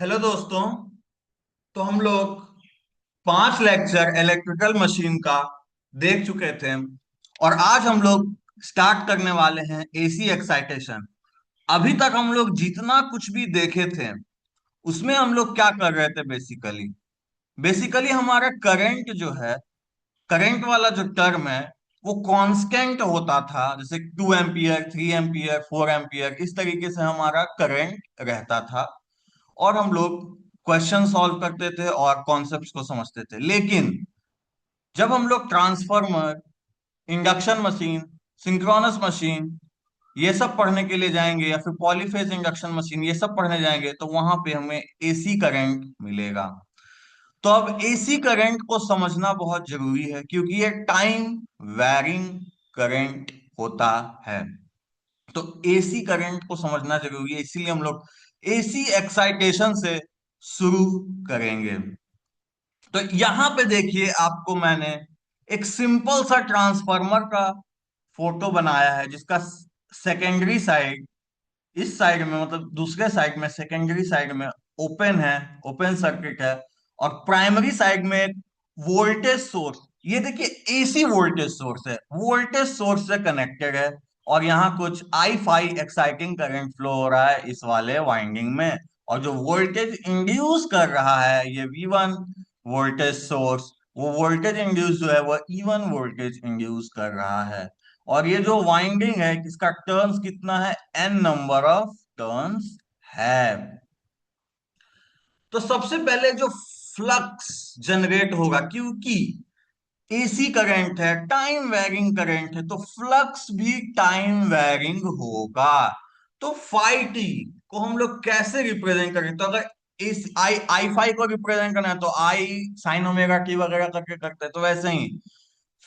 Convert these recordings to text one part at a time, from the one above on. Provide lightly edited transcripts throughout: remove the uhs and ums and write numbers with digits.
Hello दोस्तों। तो हम लोग 5 लेक्चर इलेक्ट्रिकल मशीन का देख चुके थे और आज हम लोग स्टार्ट करने वाले हैं एसी एक्साइटेशन। अभी तक हम लोग जितना कुछ भी देखे थे उसमें हम लोग क्या कर रहे थे, बेसिकली बेसिकली हमारा करंट जो है, करंट वाला जो टर्म है वो कांस्टेंट होता था। जैसे 2 एम्पियर, 3 एम्पियर, 4 एम्पियर, इस तरीके से हमारा करंट रहता था और हम लोग क्वेश्चन सॉल्व करते थे और कॉन्सेप्ट्स को समझते थे। लेकिन जब हम लोग transformer, induction machine, synchronous machine ये सब पढ़ने के लिए जाएंगे या फिर पॉलीफेज इंडक्शन मशीन ये सब पढ़ने जाएंगे तो वहां पे हमें एसी करंट मिलेगा। तो अब एसी करंट को समझना बहुत जरूरी है क्योंकि ये टाइम वैरिंग करंट होता है। तो एसी करंट को समझना जरूरी है, इसीलिए हम लोग एसी एक्साइटेशन से शुरू करेंगे। तो यहां पे देखिए, आपको मैंने एक सिंपल सा ट्रांसफार्मर का फोटो बनाया है जिसका सेकेंडरी साइड इस साइड में, मतलब दूसरे साइड में, सेकेंडरी साइड में ओपन है, ओपन सर्किट है। और प्राइमरी साइड में एक वोल्टेज सोर्स, ये देखिए एसी वोल्टेज सोर्स है, वोल्टेज सोर्स से कनेक्टेड है। और यहाँ कुछ आई फाई एक्साइटिंग करंट फ्लो हो रहा है इस वाले वाइंडिंग में। और जो वोल्टेज इंड्यूस कर रहा है ये V1 वोल्टेज सोर्स, वो वोल्टेज इंड्यूस जो है वो E1 वोल्टेज इंड्यूस कर रहा है। और ये जो वाइंडिंग है इसका टर्न्स कितना है, n नंबर ऑफ टर्न्स है। तो सबसे पहले जो फ्लक्स जनरेट होगा, क्योंकि एसी करंट है, टाइम वेरिंग करंट है, तो फ्लक्स भी टाइम वेरिंग होगा। तो फाई टी को हम लोग कैसे रिप्रेजेंट करें? तो अगर इस आई आई फाई को रिप्रेजेंट करना है तो आई साइन ओमेगा टी वगैरह करके करते हैं, तो वैसे ही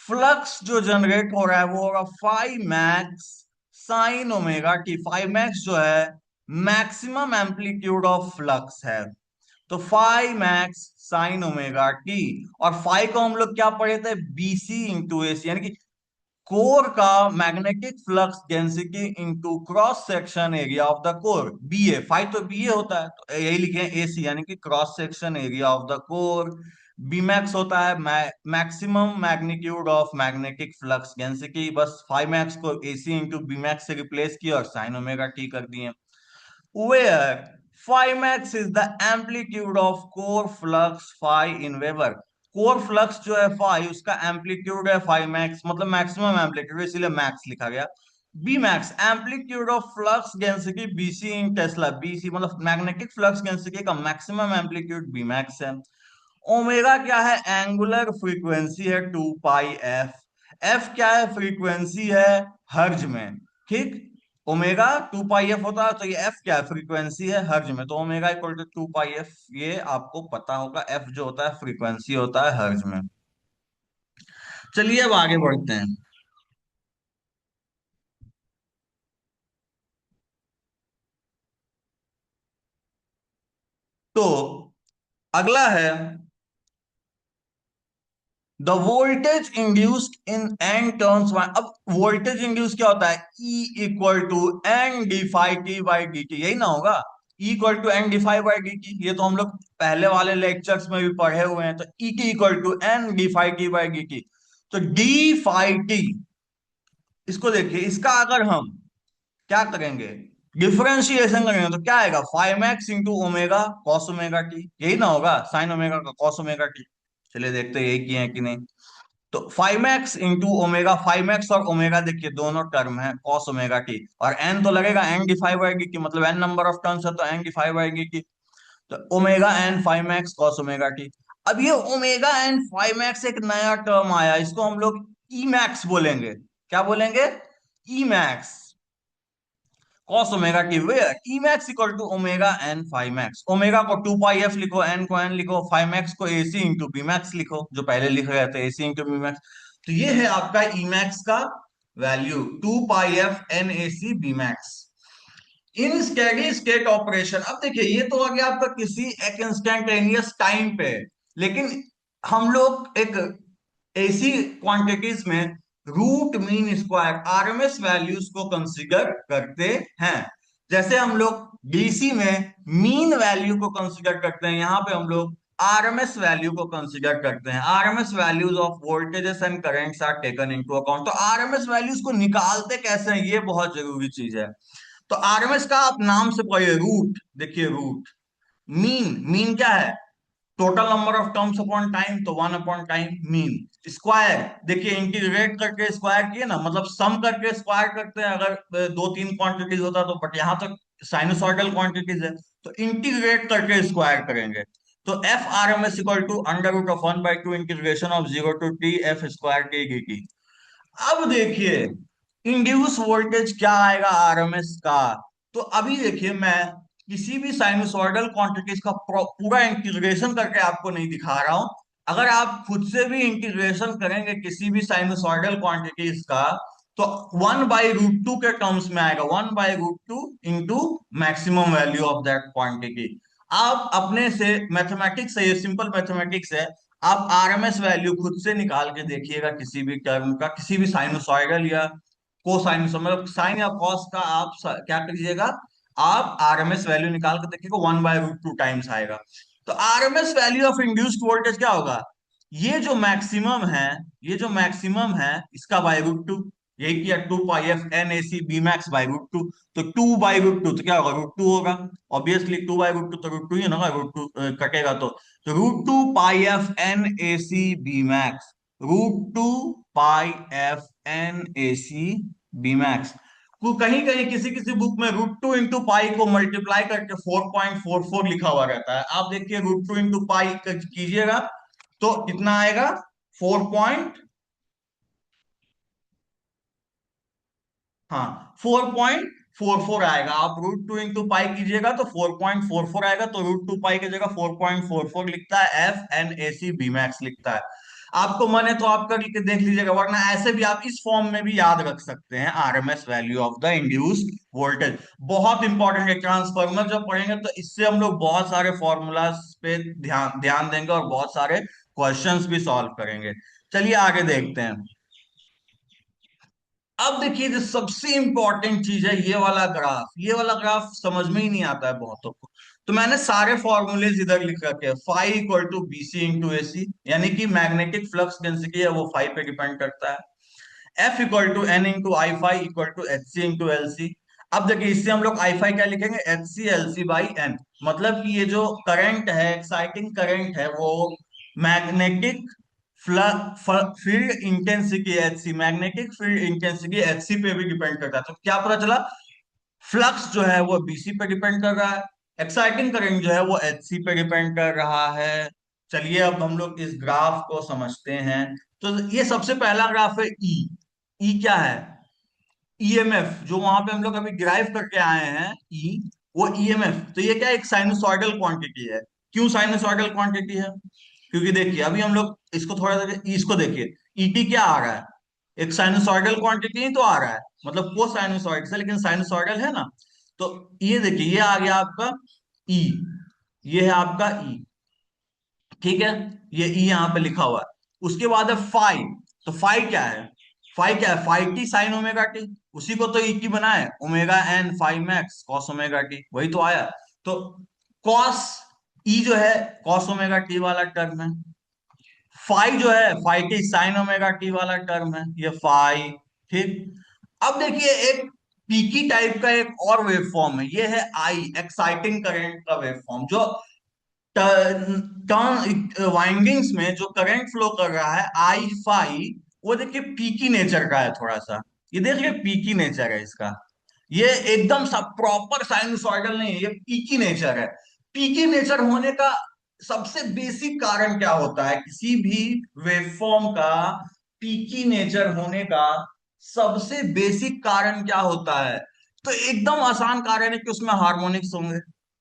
फ्लक्स जो जनरेट हो रहा है वो होगा phi max sine omega T. Phi max जो है मैक्सिमम एम्पलीट्यूड ऑफ फ्लक्स है, तो phi max sine omega T. और फाई को हम लोग क्या पढ़े थे, बीसी इंटू एसी, यानी कि कोर का magnetic flux density into cross section area of the core, B A. Phi तो बीए होता है, तो यही लिखे एसी यानी कि cross section area of the core. B max होता है maximum magnitude of magnetic flux density. बस फाई मैक्स को एसी इंटू बीमैक्स से रिप्लेस किया और साइन ओमेगा टी कर दिए। where phi max is the amplitude of core flux phi in Weber। Core flux जो है फाई, उसका एम्पलीट्यूड है फाई मैक्स, मतलब मैक्सिमम एम्पलीट्यूड, इसीलिए मैक्स लिखा गया। B max amplitude of flux density BC in tesla, BC मतलब magnetic flux density का मैक्सिमम एम्पलीट्यूड बी मैक्स है। ओमेगा क्या है, एंगुलर फ्रीक्वेंसी है 2 पाई एफ। एफ क्या है, फ्रीक्वेंसी है हर्ज में, ठीक। ओमेगा 2 पाई एफ होता है, तो ये एफ क्या है, फ्रीक्वेंसी है हर्ज में, तो omega equal to 2 pi F. ये आपको पता होगा, एफ जो होता है फ्रीक्वेंसी होता है हर्ज में। चलिए अब आगे बढ़ते हैं। तो अगला है the voltage induced in N turns. अब वोल्टेज इंड्यूस क्या होता है, E equal to N D phi T by D T, यही ना होगा। E equal to N D phi by D T, ये तो हम लोग पहले वाले लेक्चर्स में भी पढ़े हुए हैं। तो E T equal to N D phi T by D T. तो डी फाई टी, इसको देखिए, इसका अगर हम क्या करेंगे, डिफरेंशिएशन करेंगे तो क्या आएगा, five max into omega cos omega T, यही ना होगा, साइन ओमेगा का कॉस ओमेगा टी। चलिए देखते हैं यही किए हैं कि नहीं। तो five x into omega, five x और ओमेगा देखिए दोनों टर्म है कॉस ओमेगा टी, और एन तो लगेगा एन डिफाइव बाई डी टी, मतलब एन नंबर ऑफ टर्म्स है तो एन डिफाइव बाई डी टी। तो omega N phi x cos omega T. अब ये ओमेगा एन फाइव एक्स एक नया टर्म आया, इसको हम लोग ई मैक्स बोलेंगे। क्या बोलेंगे, E max cos omega t, where E max equal to omega N phi max. Omega को 2 पाई एफ लिखो, एन को एन लिखो, फाइव एक्स को एसी इंटू बी मैक्स लिखो, जो पहले लिख रहे थे एसी इंटू बी मैक्स। तो ये है आपका ई मैक्स का value, 2 pi F N A C B max in steady state operation. अब देखिए ये तो आ गया आपका किसी एक इंस्टेंटेनियस टाइम पे, लेकिन हम लोग एक ऐसी क्वांटिटीज में root mean square RMS values को कंसीडर करते हैं। जैसे हम लोग डीसी में मीन वैल्यू को कंसीडर करते हैं, यहाँ पे हम लोग आरएमएस वैल्यू को कंसीडर करते हैं। RMS values of voltages and currents are taken into account. तो आरएमएस वैल्यूज को निकालते कैसे हैं, ये बहुत जरूरी चीज है। तो आरएमएस का आप नाम से पढ़िए, रूट। देखिए रूट। मीन, मीन क्या है? Total number of terms upon time, तो one upon time mean. Square, देखिए इंटीग्रेट करके स्क्वायर किए ना, मतलब सम करके स्क्वायर करते हैं अगर दो तीन क्वांटिटीज होता तो, बट यहाँ तो साइनोसॉइडल क्वांटिटीज है तो इंटीग्रेट करके स्क्वायर करेंगे। तो F R M S equal to under root of 1/2 integration of 0 to t F square T D. अब देखिए इंड्यूस वोल्टेज क्या आएगा आरएमएस का। तो अभी देखिए मैं किसी भी साइनसॉइडल क्वांटिटीज का पूरा इंटीग्रेशन करके आपको नहीं दिखा रहा हूं। अगर आप खुद से भी इंटीग्रेशन करेंगे किसी भी साइनसॉइडल क्वांटिटीज का, तो 1/√2 के टर्म्स में आएगा। 1/√2 into maximum value of that quantity. आप अपने से मैथमेटिक्स है, ये सिंपल मैथमेटिक्स है। आप आरएमएस वैल्यू खुद से निकाल के देखिएगा किसी भी टर्म का, किसी भी साइनोसॉइडल या कोसाइनस, मतलब साइन या कॉस का। आप क्या करिएगा, आप आरएमएस वैल्यू निकाल के देखिएगा, 1/√2 टाइम्स आएगा। तो RMS value of induced voltage क्या होगा? ये जो मैक्सिमम है, ये जो मैक्सिमम है इसका बाय√2। यही किया, 2 pi F N A C B max बाय√2। तो 2/√2 तो क्या होगा, √2 होगा। ऑब्वियसली 2/√2 तो √2 ही होगा, √2 कटेगा तो √2 pi F N A C B max. √2 pi F N A C B max. कहीं कहीं किसी किसी बुक में √2 इंटू पाई को मल्टीप्लाई करके 4.44 लिखा हुआ रहता है। आप देखिए √2 इंटू पाई कीजिएगा तो कितना आएगा, 4 हाँ 4.44 आएगा। आप √2 इंटू पाई कीजिएगा तो 4.44 आएगा। तो √2 पाई की जगह 4.44 लिखता है, F N A C B max लिखता है। आपको मन है तो आप करके देख लीजिएगा, वरना ऐसे भी आप इस फॉर्म में भी याद रख सकते हैं RMS value of the induced voltage. बहुत इंपॉर्टेंट है, ट्रांसफार्मर जब पढ़ेंगे तो इससे हम लोग बहुत सारे फॉर्मूलाज पे ध्यान ध्यान देंगे और बहुत सारे क्वेश्चंस भी सॉल्व करेंगे। चलिए आगे देखते हैं। अब देखिए जो सबसे इंपॉर्टेंट चीज है, ये वाला ग्राफ। ये वाला ग्राफ समझ में ही नहीं आता है बहुतों को। तो मैंने सारे फॉर्मूलेज इधर लिख रखे हैं। Phi equal to B C into A C, यानी कि मैग्नेटिक फ्लक्स डेंसिटी है वो फाई पे डिपेंड करता है। F equal to N into I phi equal to H C into L C. अब देखिए इससे हम लोग आई फाई क्या लिखेंगे, H C L C by N. मतलब कि ये जो करंट है, एक्साइटिंग करंट है, वो magnetic field intensity H C, magnetic field intensity H C पे भी डिपेंड करता है। तो क्या पता चला, फ्लक्स जो है वो बीसी पे डिपेंड कर रहा है, एक्साइटिंग करंट जो है वो एच सी पे डिपेंड कर रहा है। चलिए अब हम लोग इस ग्राफ को समझते हैं। तो ये सबसे पहला ग्राफ है ई। ई क्या है? ईएमएफ, जो वहां पे हम लोग अभी डिराइव करके आए हैं ई, वो ईएमएफ। तो ये क्या, एक साइनसॉइडल क्वांटिटी है। क्यों साइनसॉइडल क्वांटिटी है? क्योंकि देखिए अभी हम लोग इसको थोड़ा सा, इसको देखिए, ईटी क्या आ रहा है, एक साइनसॉइडल क्वांटिटी ही तो आ रहा है, मतलब को साइनसॉइड से, लेकिन साइनसॉइडल है ना। तो ये देखिए ये आ गया आपका ई, ये है आपका ई। ठीक है, ये ई यहाँ पे लिखा हुआ है। उसके बाद है फाई। तो फाई क्या है? फाई क्या है? Phi T sine omega T. उसी को तो ई की बना है, omega N phi max cos omega T, वही तो आया। तो कॉस, ई जो है कॉस ओमेगा टी वाला टर्म है। फाई जो है, phi T sine omega T वाला टर्म है, ये फाई। ठीक। अब देखिए एक पीकी टाइप का एक और वेव फॉर्म है, ये है आई, एक्साइटिंग करंट का वेव फॉर्म। जो वाइंडिंग्स में जो करंट फ्लो कर रहा है आई फाई, वो देखिए पीकी नेचर का है थोड़ा सा। ये देखिए पीकी नेचर है इसका। ये एकदम सा प्रॉपर साइनसॉइडल नहीं है, ये पीकी नेचर है। पीकी नेचर होने का सबसे बेसिक कारण क्या होता है किसी भी वेवफॉर्म का? पीकी नेचर होने का सबसे बेसिक कारण क्या होता है? तो एकदम आसान कारण है कि उसमें हार्मोनिक्स होंगे।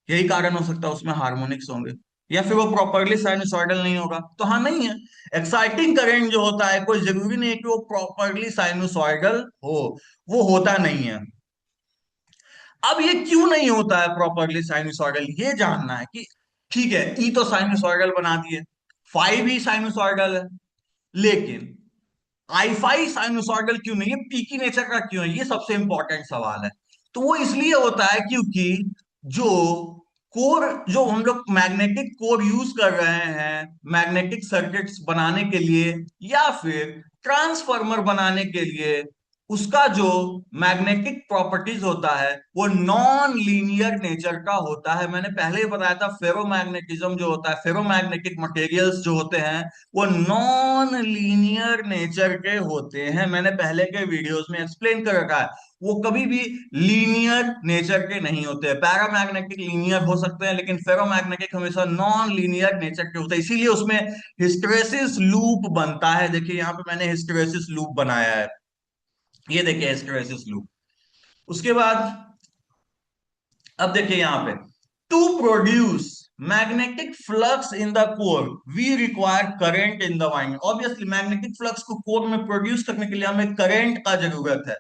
यही कारण हो सकता है, उसमें हार्मोनिक्स होंगे। या फिर वो प्रॉपरली साइनसॉइडल नहीं होगा, तो हाँ नहीं है। एक्साइटिंग करंट जो होता है, कोई जरूरी नहीं है कि वो प्रॉपरली साइनसॉइडल हो, वो होता नहीं है। अब ये क्यों नहीं होता है प्रॉपरली साइनसॉइडल, ये जानना है कि ठीक है ई तो साइनसॉइडल बना दिए, फाई भी साइनसॉइडल है, लेकिन आई फाई साइनसॉइडल क्यों नहीं है, पी की नेचर का क्यों है, ये सबसे इंपॉर्टेंट सवाल है। तो वो इसलिए होता है क्योंकि जो कोर, जो हम लोग मैग्नेटिक कोर यूज कर रहे हैं मैग्नेटिक सर्किट्स बनाने के लिए या फिर ट्रांसफार्मर बनाने के लिए, उसका जो मैग्नेटिक प्रॉपर्टीज होता है वो नॉन लीनियर नेचर का होता है। मैंने पहले ही बताया था, फेरोमैग्नेटिज्म जो होता है, फेरोमैग्नेटिक मटेरियल्स जो होते हैं वो नॉन लीनियर नेचर के होते हैं। मैंने पहले के वीडियोस में एक्सप्लेन कर रखा है, वो कभी भी लीनियर नेचर के नहीं होते। पैरामैग्नेटिक लीनियर हो सकते हैं, लेकिन फेरोमैग्नेटिक हमेशा नॉन लीनियर नेचर के होते हैं, इसीलिए उसमें हिस्टैरिसीस लूप बनता है। देखिए यहाँ पे मैंने हिस्टैरिसीस लूप बनाया है, ये देखिए हिस्टैरिसीस लूप। उसके बाद अब देखिए यहाँ पे, to produce magnetic flux in the core we require current in the winding. Obviously magnetic flux को कोर में प्रोड्यूस करने के लिए हमें करंट का जरूरत है।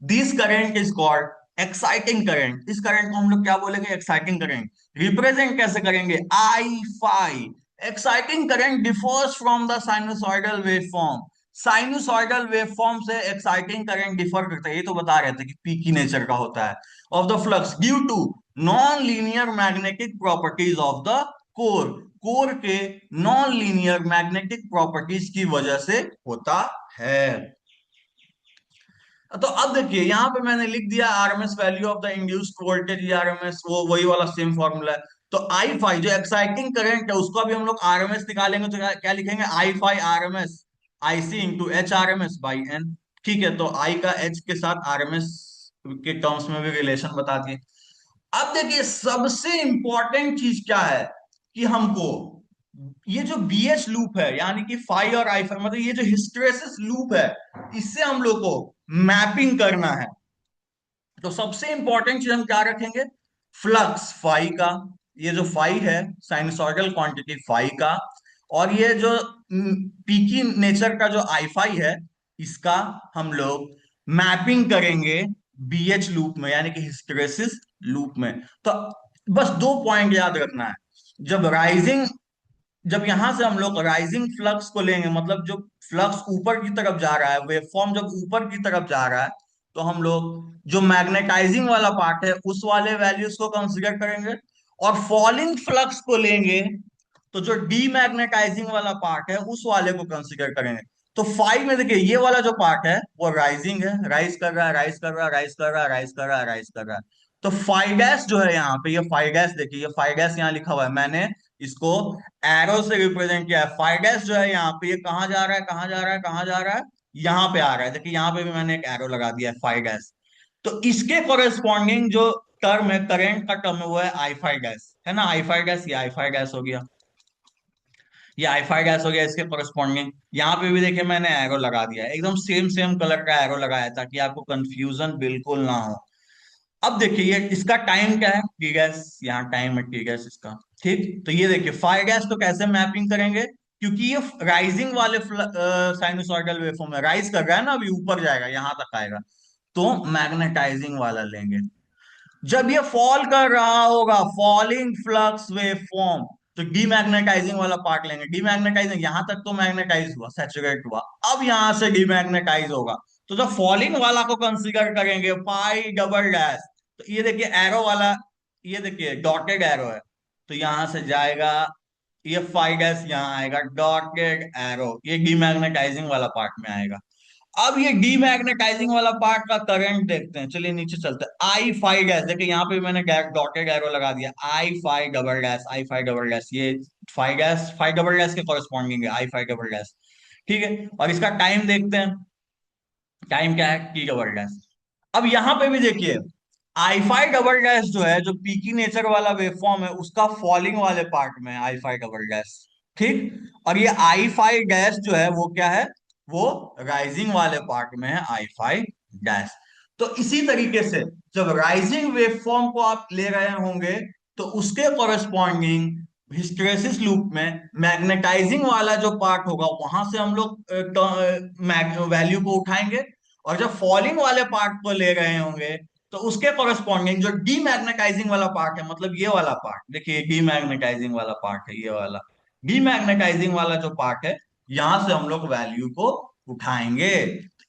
This current is called exciting current. इस करंट को हम लोग क्या बोलेंगे? Exciting current. रिप्रेजेंट कैसे करेंगे? I phi. Exciting current differs from the sinusoidal waveform. Sinusoidal waveform से एक्साइटिंग करंट डिफर करता है, ये तो बता रहे थे कि पी की नेचर का होता है, of the flux due to non linear magnetic properties of the core. Core के नॉन लीनियर मैग्नेटिक प्रॉपर्टीज की वजह से होता है। तो अब देखिए यहाँ पे मैंने लिख दिया RMS value of the induced voltage, RMS, वो वही वाला सेम फॉर्मूला है। तो आई फाई जो एक्साइटिंग करंट है उसको भी हम लोग आरएमएस निकालेंगे, तो क्या लिखेंगे? I phi RMS I C into H RMS by N. ठीक है, तो आई का एच के साथ आरएमएस के टर्म्स में भी रिलेशन बता दिए। अब देखिए सबसे इंपॉर्टेंट चीज क्या है कि हमको ये जो बीएच लूप है, यानी कि फाई और आई फाई, मतलब ये जो हिस्टैरिसीस लूप है, इससे हम लोग को मैपिंग करना है। तो सबसे इंपॉर्टेंट चीज हम क्या रखेंगे? फ्लक्स फाई का, ये जो फाई है साइनसॉइडल क्वांटिटी फाई का, और ये जो पीकी नेचर का जो आई फाई है, इसका हम लोग मैपिंग करेंगे बीएच लूप में, यानी कि हिस्टैरिसीस लूप में। तो बस दो पॉइंट याद रखना है। जब राइजिंग जब यहां से हम लोग राइजिंग फ्लक्स को लेंगे, मतलब जो फ्लक्स ऊपर की तरफ जा रहा है, वेवफॉर्म जब ऊपर की तरफ जा रहा है, तो हम लोग जो मैग्नेटाइजिंग वाला पार्ट है उस वाले वैल्यूज को कंसीडर करेंगे, और फॉलिंग फ्लक्स को लेंगे तो जो डीमैग्नेटाइजिंग वाला पार्ट है उस वाले को कंसीडर करेंगे। तो फाइव में देखिए ये वाला जो पार्ट है वो राइजिंग है, राइज कर रहा है, राइज कर रहा है, राइज कर रहा है, राइज कर रहा है, राइज कर रहा है। तो फाइव डैश जो है यहाँ पे, ये फाइव डैश देखिए, ये फाइव डैश यहाँ लिखा हुआ है, मैंने इसको एरो से रिप्रेजेंट किया है। फाइव डैश जो है यहाँ पे, ये कहाँ जा रहा है, कहाँ जा रहा है, कहाँ जा रहा है? यहाँ पे आ रहा है। देखिए यहाँ पे भी मैंने एक एरो लगा दिया है, फाइव डैश। तो इसके कोरेस्पॉन्डिंग जो टर्म है, करंट का टर्म है, वो है आई फाइव डैश, है ना? आई फाइव डैश, ये आई फाइव डैश हो गया, ये आई फाइव डैश हो गया इसके कोरेस्पॉन्डिंग। यहाँ पे भी देखिए मैंने एरो लगा दिया है, एकदम सेम सेम कलर का एरो लगाया ताकि आपको कंफ्यूजन बिल्कुल ना हो। अब देखिए ये इसका टाइम क्या है? टी गैस, यहाँ टाइम है टी गैस इसका। ठीक, तो ये देखिए फाइव गैस तो कैसे मैपिंग करेंगे? क्योंकि ये राइजिंग वाले साइनसॉइडल वेवफॉर्म में राइज कर रहा है ना, अभी ऊपर जाएगा, यहां तक आएगा, तो मैग्नेटाइजिंग वाला लेंगे। जब ये फॉल कर रहा होगा, फॉलिंग फ्लक्स वेवफॉर्म, तो डीमैग्नेटाइजिंग वाला पार्ट लेंगे। डीमैग्नेटाइजिंग, यहां तक तो मैग्नेटाइज हुआ, सैचुरेट हुआ, अब यहां से डीमैग्नेटाइज होगा, तो जब फॉलिंग वाला को कंसीडर करेंगे पाई डबल डैश, तो ये देखिए एरो वाला, ये देखिए डॉटेड एरो है, तो यहां से जाएगा, ये फाइव डैश यहाँ आएगा, डॉटेड एरो, ये डीमैग्नेटाइजिंग वाला पार्ट में आएगा। अब ये डीमैग्नेटाइजिंग वाला पार्ट का करंट देखते हैं, चलिए नीचे चलते हैं। आई फाइव डैश देखिए यहाँ पे मैंने डॉटेड एरो लगा दिया, आई फाइव डबल डैश, आई फाइव डबल डैश, ये five dash, five double dash के कॉरेस्पॉन्डिंग है आई फाइव डबल डैश। ठीक है, और इसका टाइम देखते हैं, टाइम क्या है? T double dash. अब यहां पे भी देखिए आई फाइव डबल डैश जो है, जो पीकी नेचर वाला वेवफॉर्म है, उसका फॉलिंग वाले पार्ट में है आई फाइव डबल डैश। ठीक, और ये आई फाइव डैश जो है वो क्या है? वो राइजिंग वाले पार्ट में है, आई फाइव डैश। तो इसी तरीके से जब राइजिंग वेवफॉर्म को आप ले रहे होंगे, तो उसके कॉरेस्पॉन्डिंग हिस्टैरिसीस लूप में मैग्नेटाइजिंग वाला जो पार्ट होगा, वहां से हम लोग वैल्यू को उठाएंगे, और जब फॉलिंग वाले पार्ट को ले रहे होंगे, तो उसके कॉरेस्पॉन्डिंग जो डीमैग्नेटाइजिंग वाला पार्ट है, मतलब ये वाला पार्ट देखिए, डीमैग्नेटाइजिंग वाला पार्ट है ये वाला, डीमैग्नेटाइजिंग वाला जो पार्ट है, यहां से हम लोग वैल्यू को उठाएंगे।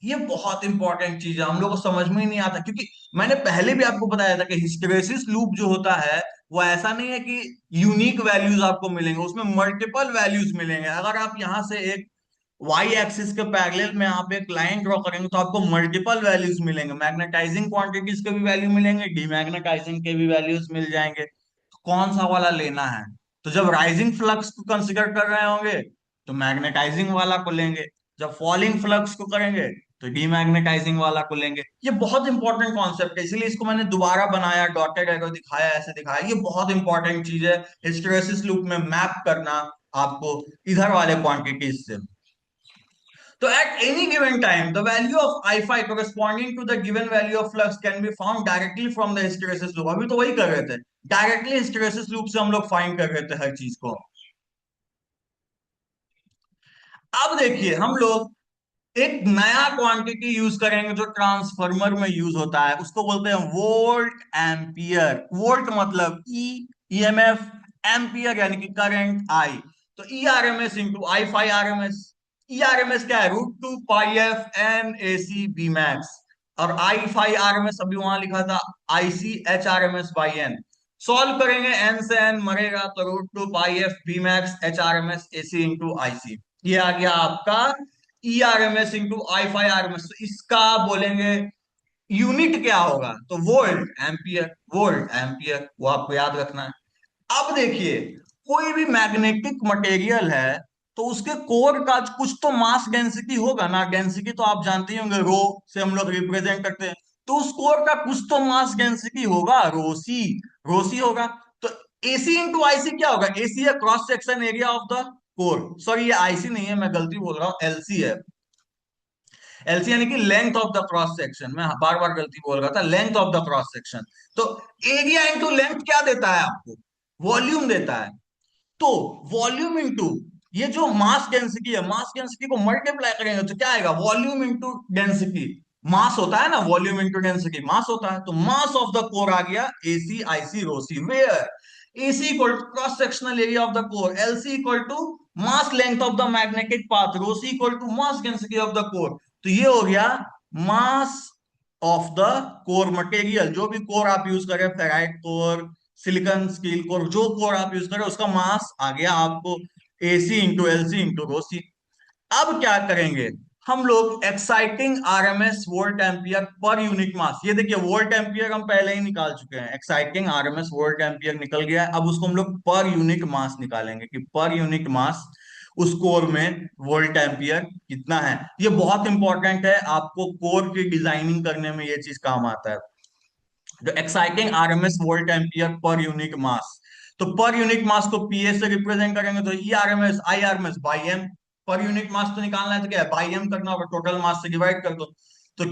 ये बहुत इंपॉर्टेंट चीज है, हम लोग को समझ में ही नहीं आता, क्योंकि मैंने पहले भी आपको बताया था कि हिस्टैरिसीस लूप जो होता है वो ऐसा नहीं है कि यूनिक वैल्यूज आपको मिलेंगे, उसमें मल्टीपल वैल्यूज मिलेंगे। अगर आप यहाँ से एक वाई एक्सिस के पैरेलल में आप एक लाइन ड्रॉ करेंगे तो आपको मल्टीपल वैल्यूज मिलेंगे, मैग्नेटाइजिंग क्वांटिटीज के भी वैल्यू मिलेंगे, डीमैग्नेटाइजिंग के भी वैल्यूज मिल जाएंगे। तो कौन सा वाला लेना है? तो जब राइजिंग फ्लक्स को कंसिडर कर रहे होंगे तो मैग्नेटाइजिंग वाला को लेंगे, जब फॉलिंग फ्लक्स को करेंगे तो डीमैग्नेटाइजिंग वाला को लेंगे। ये बहुत इंपॉर्टेंट कॉन्सेप्ट है, इसलिए इसको मैंने दोबारा बनाया, डॉटेड एरो दिखाया, ऐसे दिखाया। ये बहुत इंपॉर्टेंट चीज है हिस्टैरिसीस लूप में मैप करना आपको इधर वाले क्वांटिटीज से। So at any given time, the value of I phi corresponding to the given value of flux can be found directly from the hysteresis loop। अभी तो वही कर रहे थे, डायरेक्टली hysteresis loop से हम लोग फाइंड कर रहे थे हर चीज को। अब देखिए हम लोग एक नया क्वांटिटी यूज करेंगे जो ट्रांसफार्मर में यूज होता है, उसको बोलते हैं वोल्ट एम्पियर। वोल्ट मतलब ई, ईएमएफ, एम्पियर यानी कि करंट आई। तो E R M S into I phi R M S. E R M S क्या है? Root two pi F N A C B max. और I phi R M S अभी वहां लिखा था I C H R M S by N. Solve करेंगे, N से N मरेगा तो root two pi F B max H R M S A C into I C. ये आ गया आपका E R M S into I phi R M S. तो इसका बोलेंगे यूनिट क्या होगा? तो वोल्ट एम्पियर, वोल्ट एम्पियर, वो आपको याद रखना है। अब देखिए, कोई भी मैग्नेटिक मटेरियल है तो उसके कोर का कुछ तो मास डेंसिटी होगा ना। डेंसिटी तो आप जानते ही होंगे, रो से हम लोग रिप्रेजेंट करते हैं। तो उस कोर का कुछ तो मास डेंसिटी होगा, रोसी, रोसी होगा। तो एसी इंटू आईसी क्या होगा? एसी है cross section area of the core, sorry ये आईसी नहीं है, मैं गलती बोल रहा हूँ, एलसी है। एलसी यानी कि length of the cross section, मैं बार बार गलती बोल रहा था, length of the cross section. तो एरिया इंटू लेंथ क्या देता है आपको? वॉल्यूम देता है। तो वॉल्यूम इंटू ये जो मास डेंसिटी है, मास डेंसिटी को मल्टीप्लाई करेंगे तो क्या आएगा? Volume into density. मास होता है ना, वॉल्यूम इंटू डेंसिटी मास होता है। तो मास ऑफ द कोर आ गया AC IC rho C, where AC equal to cross sectional area of the core, LC equal to mass length of the magnetic path, ρc equal to mass density of the core. तो ये हो गया mass of the core material. जो भी कोर आप use करें, ferrite core, silicon steel core, जो कोर आप यूज करें उसका मास आ गया आपको AC into LC into rho C. अब क्या करेंगे हम लोग? Exciting RMS volt ampere per unit mass. ये देखिए वोल्ट एम्पियर हम पहले ही निकाल चुके हैं, एक्साइटिंग आरएमएस वोल्ट एम्पियर निकल गया है। अब उसको हम लोग पर यूनिट मास निकालेंगे कि पर यूनिट मास उस कोर में वोल्ट एम्पियर कितना है। ये बहुत इंपॉर्टेंट है, आपको कोर की डिजाइनिंग करने में ये चीज काम आता है। तो exciting RMS volt ampere per unit mass. तो पर यूनिट मास को पीए से रिप्रेजेंट करेंगे तो E RMS I RMS by M. पर यूनिट मास तो निकालना है तो क्या है? बाई एम करना होगा, टोटल मास से डिवाइड कर दो। तो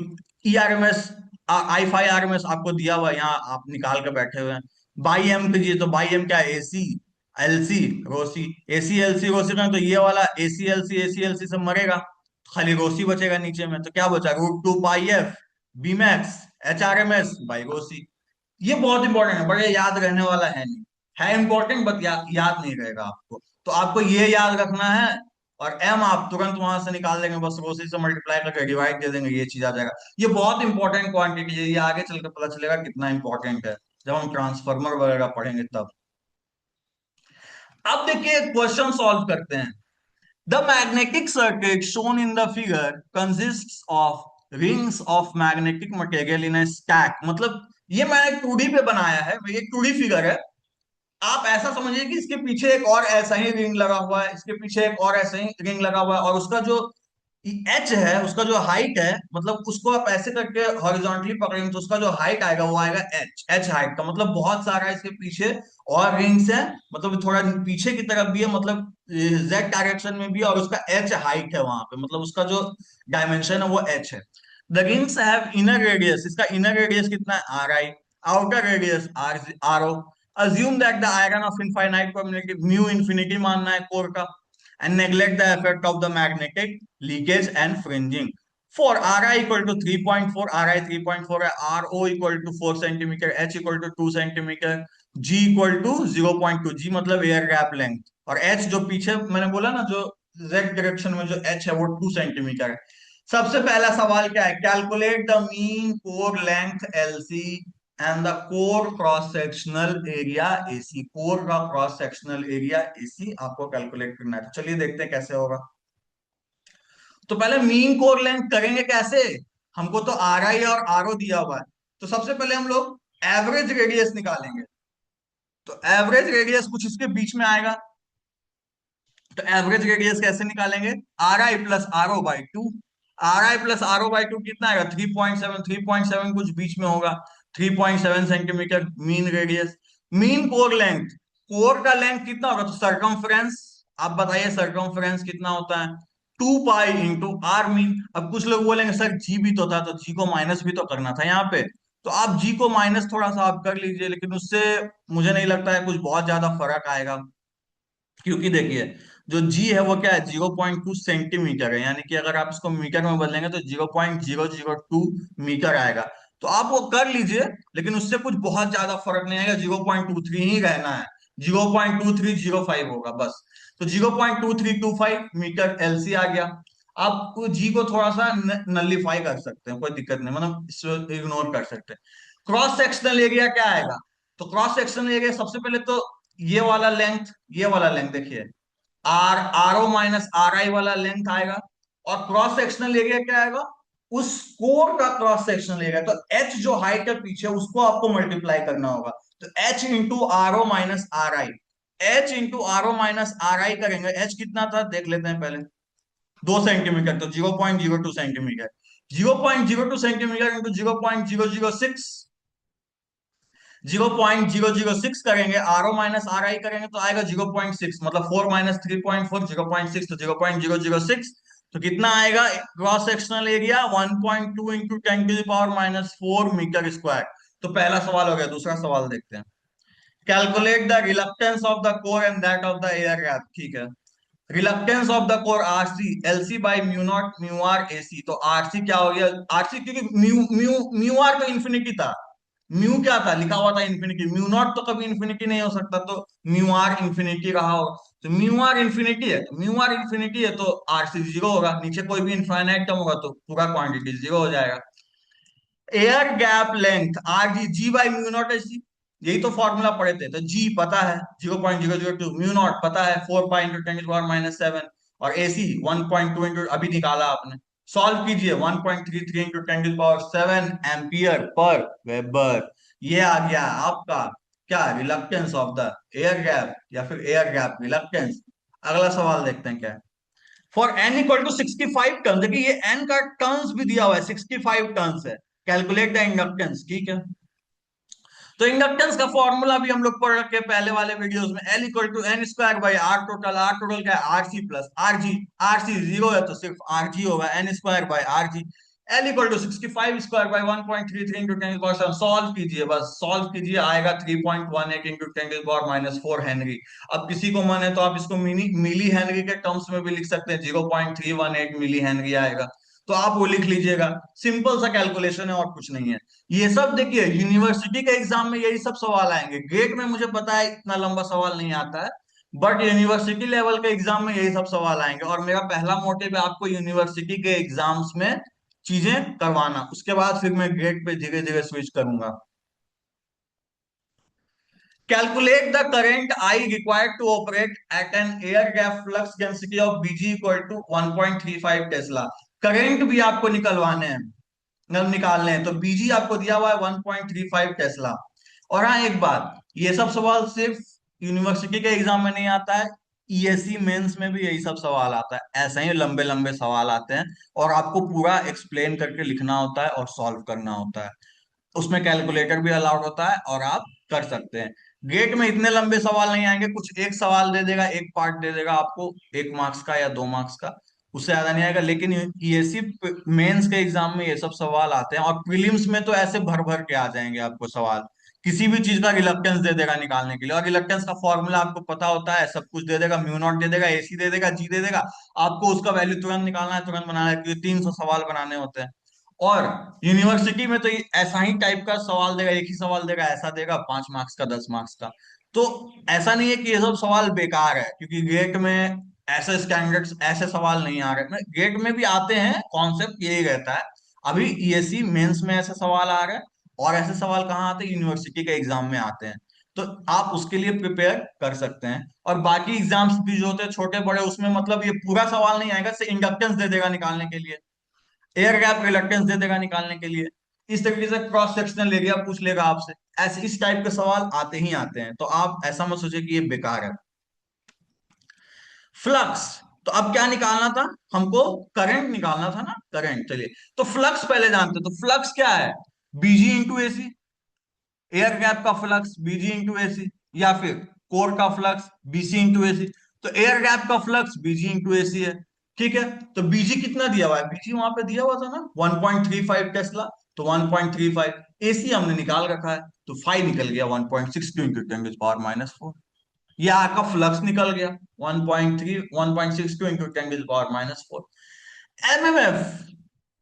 ई आरएमएस आई फाई आरएमएस आपको दिया हुआ है, यहाँ आप निकाल कर बैठे हुए हैं। बाई एम कीजिए तो बाई एम क्या है? AC LC rho C. AC LC rho C करें तो ये वाला एसी एलसी से मरेगा, खाली रोसी बचेगा नीचे में। तो क्या बचा? Root two pi F B max H R M S by rho C. ये बहुत इंपॉर्टेंट है, बड़े याद रहने वाला है नहीं, है इंपॉर्टेंट बट याद नहीं रहेगा आपको। तो आपको ये याद रखना है। और एम आप तुरंत वहां से निकाल देंगे, बस रोसी से मल्टीप्लाई करके डिवाइड दे देंगे, ये चीज आ जाएगा। ये बहुत इंपॉर्टेंट क्वांटिटी है, ये आगे चलकर पता चलेगा कितना इंपॉर्टेंट है जब हम ट्रांसफार्मर वगैरह पढ़ेंगे तब। अब देखिए क्वेश्चन सॉल्व करते हैं। The magnetic circuit shown in the figure consists of rings of magnetic material in a stack। मतलब ये मैंने 2D पे बनाया है, ये 2D फिगर है। आप ऐसा समझिए कि इसके पीछे एक और ऐसा ही रिंग लगा हुआ है, इसके पीछे एक और ऐसा ही रिंग लगा हुआ है, और उसका जो एच है, उसका जो हाइट है, मतलब उसको आप ऐसे करके हॉरिजॉन्टली पकड़ेंगे तो उसका जो हाइट आएगा वो आएगा एच। एच हाइट का मतलब बहुत सारा इसके पीछे और रिंग्स है, मतलब थोड़ा पीछे की तरफ भी है, मतलब जेड डायरेक्शन में भी है, और उसका एच हाइट है वहां पे, मतलब उसका जो डायमेंशन है वो एच है। The rings have inner radius, इसका इनर रेडियस कितना है? R I. Outer radius R O. Assume that the iron of infinite probability, mu infinity मानना है कोर का, and neglect the effect of the magnetic leakage and fringing. For Ri equal to 3.4, Ri 3.4 है, Ro equal to 4 centimetre, H equal to 2 centimetre, G equal to 0.2, G मतलब air gap length, और H जो पीछे मैंने बोला ना, जो Z direction में जो H है वो 2 सेंटीमीटर है। सबसे पहला सवाल क्या है, calculate the mean core length LC and the core cross sectional area AC. Core का क्रॉस सेक्शनल एरिया एसी आपको कैलकुलेट करना है। तो चलिए देखते हैं कैसे होगा। तो पहले मीन कोर लेंथ करेंगे कैसे। हमको तो आर आई और आर ओ दिया हुआ है। तो सबसे पहले हम लोग एवरेज रेडियस निकालेंगे। तो एवरेज रेडियस कुछ इसके बीच में आएगा। तो एवरेज रेडियस कैसे निकालेंगे, R I plus R O by two. R I plus R O by two कितना आएगा, 3.7। 3.7 कुछ बीच में होगा, 3.7 centimetre mean radius. Mean core length, core का लेंथ कितना होगा, तो सरकमफ्रेंस। आप बताइए सरकमफ्रेंस कितना होता है, 2 पाई इंटू आर मीन। अब कुछ लोग बोलेंगे सर जी भी तो था, तो जी को माइनस भी तो करना था यहाँ पे। तो आप जी को माइनस थोड़ा सा आप कर लीजिए, लेकिन उससे मुझे नहीं लगता है कुछ बहुत ज्यादा फर्क आएगा। क्योंकि देखिए जो जी है वो क्या है, 0.2 सेंटीमीटर है, यानी कि अगर आप इसको मीटर में बदलेंगे तो 0.002 मीटर आएगा। तो आप वो कर लीजिए, लेकिन उससे कुछ बहुत ज्यादा फर्क नहीं आएगा, 0.23 ही रहना है। 0.2305 होगा बस। तो 0.2325 मीटर एलसी आ गया। आप जी को थोड़ा सा नलिफाई कर सकते हैं, कोई दिक्कत नहीं, मतलब इसको इग्नोर कर सकते हैं। क्रॉस सेक्शनल एरिया क्या आएगा, तो क्रॉस सेक्शनल एरिया सबसे पहले तो ये वाला लेंथ, ये वाला लेंथ देखिए, R O minus R I वाला लेंथ आएगा। और क्रॉस सेक्शनल एरिया क्या आएगा, उस कोर का क्रॉस सेक्शनल एरिया। तो एच जो हाइट है पीछे, उसको आपको मल्टीप्लाई करना होगा। तो H into R O minus R I, H into R O minus R I करेंगे। एच कितना था देख लेते हैं पहले, 2 सेंटीमीटर, तो 0.02 सेंटीमीटर। 0.02 सेंटीमीटर इंटू 0.006, 0.006 करेंगे, R O minus R I करेंगे तो आएगा 0.6, मतलब 4 - 3.4, 0.6, तो 0.006। तो कितना आएगा क्रॉस सेक्शनल एरिया, 1.2 इंटू 10⁻⁴मीटर स्क्वायर। तो पहला सवाल हो गया। दूसरा सवाल देखते हैं, calculate the reluctance of the core and that of the air gap. ठीक है, reluctance of the core R C, L C by mu not mu R A C. तो आर सी क्या हो गया, आर सी क्योंकि mu mu mu R तो infinity था, mu क्या था लिखा हुआ था इन्फिनिटी, म्यू नॉट तो कभी इन्फिनिटी नहीं हो सकता, तो म्यू आर इन्फिनिटी रहा होगा। तो म्यू आर इन्फिनिटी है, तो म्यू आर इन्फिनिटी है तो आर सी जीरो होगा, नीचे कोई भी इनफाइनाइट टर्म होगा तो पूरा क्वांटिटी जीरो हो जाएगा। Air gap length R G, G by mu naught है सी, यही तो फॉर्मूला पढ़े थे। तो जी पता है 0.002, म्यू नॉट पता है 4 पाई इंटू 10⁻⁷ और एसी 1.2 इंटू अभी निकाला आपने। सॉल्व कीजिए, 1.33 इंटू 10⁻⁷ एम्पियर पर वेबर। ये आ गया आपका क्या, reluctance of the air gap, या फिर एयर गैप रिलक्टेंस। अगला सवाल देखते हैं क्या है। For N equal to 65 turn, देखिए ये एन का टर्न्स भी दिया हुआ है, 65 टर्न्स है। कैलकुलेट द इंडक्टेंस, ठीक है। तो इंडक्टेंस का फॉर्मूला भी हम लोग पढ़ रखे हैं पहले वाले वीडियोस में, L equal to N square by R total. R total क्या है, R C plus R G. R C zero है तो सिर्फ आर जी होगा, N square by R G. L equal to 65 square by 1.33 into 10⁻⁷। Solve कीजिए, बस solve कीजिए, आएगा 3.18 इंटू 10⁻⁻⁴ हेनरी। अब किसी को मन है तो आप इसको मिली हेनरी के टर्म्स में भी लिख सकते हैं, 0.318 मिली हेनरी आएगा। तो आप वो लिख लीजिएगा। सिंपल सा कैलकुलेशन है और कुछ नहीं है। ये सब देखिए यूनिवर्सिटी के एग्जाम में यही सब सवाल आएंगे, गेट में मुझे पता है इतना लंबा सवाल नहीं आता है, बट यूनिवर्सिटी लेवल के एग्जाम में यही सब सवाल आएंगे। और मेरा पहला मोटिव है आपको यूनिवर्सिटी के एग्जाम्स में चीजें करवाना, उसके बाद फिर मैं गेट पे धीरे धीरे स्विच करूंगा। Calculate the current I required to operate at an air gap flux density of BG equal to 1.35 tesla. Current भी आपको निकलवाने हैं, मतलब निकालने हैं। तो बीजी आपको दिया हुआ है 1.35 टेस्ला। और हाँ एक बात, ये सब सवाल सिर्फ यूनिवर्सिटी के एग्जाम में नहीं आता है, ईएससी मेंस में भी यही सब सवाल आता है, ऐसे ही लंबे लंबे सवाल आते हैं। और आपको पूरा एक्सप्लेन करके लिखना होता है और सॉल्व करना होता है। उसमें कैलकुलेटर भी अलाउड होता है और आप कर सकते हैं। गेट में इतने लंबे सवाल नहीं आएंगे, कुछ एक सवाल दे देगा, एक पार्ट दे देगा आपको 1 मार्क्स का या 2 मार्क्स का, उससे ज्यादा नहीं आएगा। लेकिन ईएससी मेंस के एग्जाम में ये सब सवाल आते हैं, और प्रीलिम्स में तो ऐसे भर भर के आ जाएंगे आपको सवाल। किसी भी चीज का रिलक्टेंस दे देगा निकालने के लिए, और रिलक्टेंस का फॉर्मूला आपको पता होता है, सब कुछ दे देगा, म्यू नॉट दे देगा, एसी दे देगा, जी दे देगा। आपको उसका वैल्यू तुरंत निकालना है, तुरंत बनाना है, क्योंकि 300 सवाल बनाने होते हैं। और यूनिवर्सिटी में तो ऐसा ही टाइप का सवाल देगा, एक ही सवाल देगा, ऐसा देगा 5 मार्क्स का, 10 मार्क्स का। तो ऐसा नहीं है कि ये सब सवाल बेकार है, क्योंकि गेट में ऐसे स्टैंडर्ड्स ऐसे सवाल नहीं आ रहे, गेट में भी आते हैं, कॉन्सेप्ट यही रहता है। अभी ईएससी मेंस में ऐसे सवाल आ रहे हैं, और ऐसे सवाल कहाँ आते हैं, यूनिवर्सिटी के एग्जाम में आते हैं। तो आप उसके लिए प्रिपेयर कर सकते हैं। और बाकी एग्जाम्स भी जो होते हैं छोटे बड़े, उसमें मतलब ये पूरा सवाल नहीं आएगा, सिर्फ इंडक्टेंस दे देगा निकालने के लिए, एयर गैप रिलक्टेंस दे देगा निकालने के लिए, इस तरीके से क्रॉस सेक्शनल एरिया पूछ लेगा आपसे। ऐसे इस टाइप के सवाल आते ही आते हैं, तो आप ऐसा मत सोचिए कि ये बेकार है। फ्लक्स, तो अब क्या निकालना था हमको, करंट निकालना था ना, करंट। चलिए, तो फ्लक्स पहले जानते हैं। तो फ्लक्स क्या है, बीजी इंटू एसी। एयर गैप का फ्लक्स बीजी इंटू एसी, या फिर कोर का फ्लक्स बीसी इंटू एसी। तो एयर गैप का फ्लक्स बीजी इंटू एसी है। ठीक है, तो बीजी कितना दिया हुआ है, बीजी वहां पे दिया हुआ था ना 1.35 टेस्ला, तो 1.35। एसी हमने निकाल रखा है, तो फाइव निकल गया 1.62 इंटू 10⁻⁴। ये आपका फ्लक्स निकल गया 1.3 1.62 इंटू 10⁻⁴। एमएमएफ,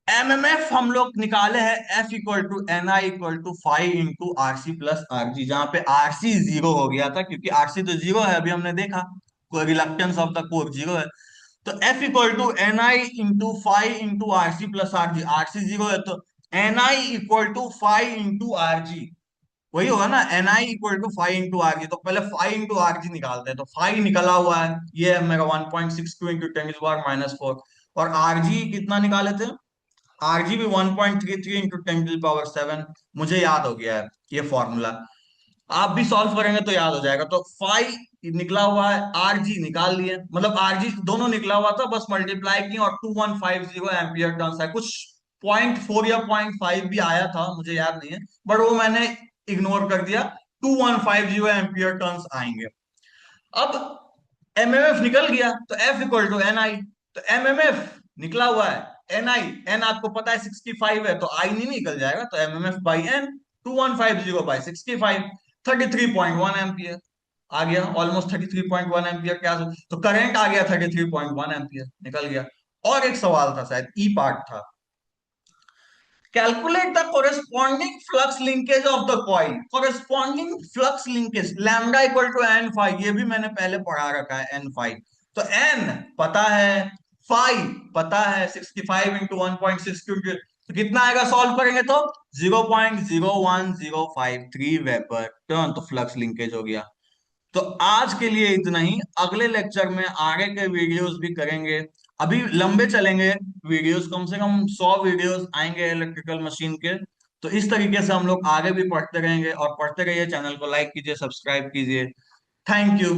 एमएमएफ हम लोग निकाले हैं, F equal to N I equal to five into RC plus RG, जहां पे आरसी जीरो हो गया था, क्योंकि आरसी तो जीरो है, अभी हमने देखा, कोई reluctance of the core zero है। तो F equal to N I into five into RC plus RG, RC zero है तो N I equal to five into RG, वही होगा ना, N I equal to five into RG. तो पहले five into RG निकालते हैं, तो फाइव निकला हुआ है, ये है मेरा 1.62 इंटू 10⁻⁴। और आरजी कितना निकाले थे, आरजी भी 1.33 इंटू 10⁻⁷। मुझे याद हो गया है ये फॉर्मूला, आप भी सॉल्व करेंगे तो याद हो जाएगा। तो फाइव निकला हुआ है, आरजी निकाल लिए, मतलब आरजी दोनों निकला हुआ था, बस मल्टीप्लाई किए, और 2150 एम्पियर टर्न्स है। कुछ 0.4 या 0.5 भी आया था, मुझे याद नहीं है, बट वो मैंने इग्नोर कर दिया। 2150 एम्पियर टर्न्स आएंगे। अब एमएमएफ निकल गया, तो एफ इक्वल टू एन आई। तो एमएमएफ निकला हुआ है, एन आई, एन आपको पता है 65 है, तो आई नहीं निकल जाएगा, तो MMF by N, 2150 by 65, 33.1 ampere आ गया, ऑलमोस्ट 33.1 एम्पियर क्या। तो करंट आ गया 33.1 एम्पियर निकल गया। और एक सवाल था, शायद ई पार्ट था, calculate the corresponding flux linkage of the coil. Corresponding flux linkage lambda equal to N five, ये भी मैंने पहले पढ़ा रखा है, एन फाइव। तो एन पता है, फाइव पता है, 65 इंटू 1.62, तो कितना आएगा सॉल्व करेंगे तो 0.01053 वेबर टर्न, तो फ्लक्स लिंकेज हो गया। तो आज के लिए इतना ही, अगले लेक्चर में आगे के वीडियोस भी करेंगे। अभी लंबे चलेंगे वीडियोस, कम से कम 100 वीडियोस आएंगे इलेक्ट्रिकल मशीन के। तो इस तरीके से हम लोग आगे भी पढ़ते रहेंगे, और पढ़ते रहिए, चैनल को लाइक कीजिए, सब्सक्राइब कीजिए। Thank you.